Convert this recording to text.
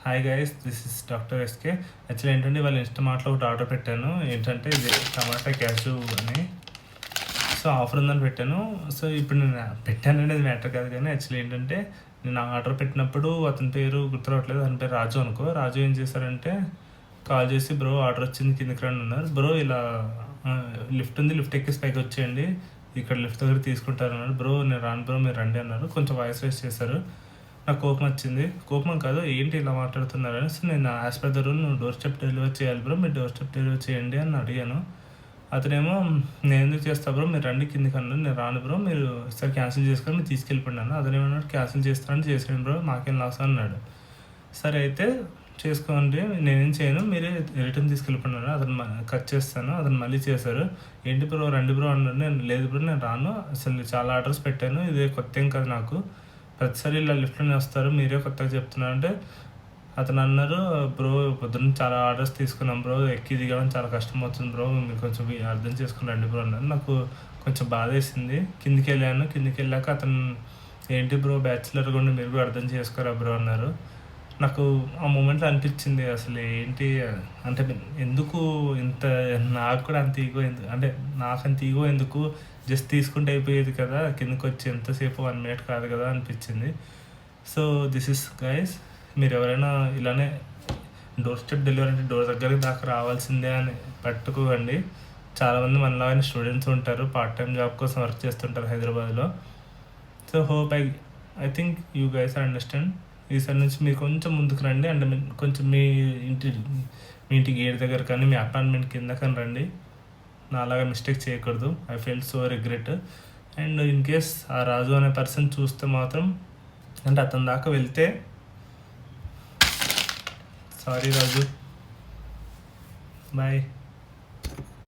Hi guys, this is doctor SK. Actually ఏంటంటే వాళ్ళ ఇన్స్టామార్ట్లో ఒకటి ఆర్డర్ పెట్టాను. ఏంటంటే ఇది టమాటా క్యాషు అని. సో ఆఫర్ ఉందని పెట్టాను. సో ఇప్పుడు నేను పెట్టాను అనేది మ్యాటర్ కాదు, కానీ యాక్చువల్లీ ఏంటంటే నేను ఆర్డర్ పెట్టినప్పుడు అతని పేరు గుర్తురావట్లేదు, అతని పేరు రాజు అనుకో. రాజు ఏం చేశారంటే కాల్ చేసి, బ్రో ఆర్డర్ వచ్చింది కిందకి రండి అన్నారు. బ్రో ఇలా లిఫ్ట్ ఉంది, లిఫ్ట్ ఎక్కేసి పైకి వచ్చేయండి, ఇక్కడ లిఫ్ట్ దగ్గర తీసుకుంటారు అన్నారు. బ్రో నేను రాను బ్రో, మీరు రండి అన్నారు. కొంచెం వాయిస్ రేస్ చేశారు. నాకు కోపం వచ్చింది. కోపం కాదు, ఏంటి ఇలా మాట్లాడుతున్నారు అని. సో నేను యాజ్ పర్ ద రూల్ నువ్వు డోర్ స్టెప్ డెలివరీ చేయాలి బ్రో, మీరు డోర్ స్టెప్ డెలివరీ చేయండి అని అడిగాను. అతనేమో నేను ఎందుకు చేస్తా బ్రో, మీరు రండి కిందికి అన్నారు. నేను రాను బ్రో, మీరు ఒకసారి క్యాన్సిల్ చేసుకొని మీరు తీసుకెళ్ళిపోయినాను. అతనేమన్నాడు, క్యాన్సిల్ చేస్తానంటే చేసేయండి బ్రో, మాకేం లాస్ అన్నాడు. సరే అయితే చేసుకోండి, నేనేం చేయను, మీరే రిటర్న్ తీసుకెళ్ళిపోయినాను. అతను కట్ చేస్తాను. అతను మళ్ళీ చేశారు. ఏంటి బ్రో రండి బ్రో అన్నాడు. నేను లేదు బ్రో నేను రాను, అసలు చాలా ఆర్డర్స్ పెట్టాను, ఇదే కొత్త ఏం కాదు నాకు, ప్రతిసారి ఇలా లిఫ్ట్లోనే వస్తారు, మీరే కొత్తగా చెప్తున్నారు అంటే అతను అన్నారు, బ్రో పొద్దున్న చాలా ఆర్డర్స్ తీసుకున్నాం బ్రో, ఎక్కి దిగడం చాలా కష్టం అవుతుంది బ్రో, మీరు కొంచెం అర్థం చేసుకుని రండి బ్రో అన్నారు. నాకు కొంచెం బాధ వేసింది. కిందికి వెళ్ళాను. కిందికి వెళ్ళాక అతను ఏంటి బ్రో బ్యాచులర్ కూడా మీరు కూడా అర్థం చేసుకోరా బ్రో అన్నారు. నాకు ఆ మూమెంట్లో అనిపించింది అసలు ఏంటి అంటే ఎందుకు ఇంత, నాకు కూడా అంత ఈగో ఎందుకు, అంటే నాకు అంత ఈగో ఎందుకు, జస్ట్ తీసుకుంటే అయిపోయేది కదా, కిందకి వచ్చి ఎంతసేపు 1 minute కాదు కదా అనిపించింది. సో దిస్ ఇస్ గైస్, మీరు ఎవరైనా ఇలానే డోర్ స్టెప్ డెలివరీ అంటే డోర్ దగ్గరికి దాకా రావాల్సిందే అని పట్టుకోకండి. చాలామంది మనలాగానే స్టూడెంట్స్ ఉంటారు, పార్ట్ టైం జాబ్ కోసం వర్క్ చేస్తుంటారు హైదరాబాద్లో. So hope I think you guys are understand. ఈసారి నుంచి మీరు కొంచెం ముందుకు రండి, అంటే కొంచెం మీ ఇంటి గేట్ దగ్గర కానీ మీ అపార్ట్మెంట్ కింద కానీ రండి. నా అలాగా మిస్టేక్ చేయకూడదు. I feel so regret. And in case ఆ రాజు అనే పర్సన్ చూస్తే మాత్రం, అంటే అతని దాకా వెళ్తే, సారీ రాజు, బాయ్.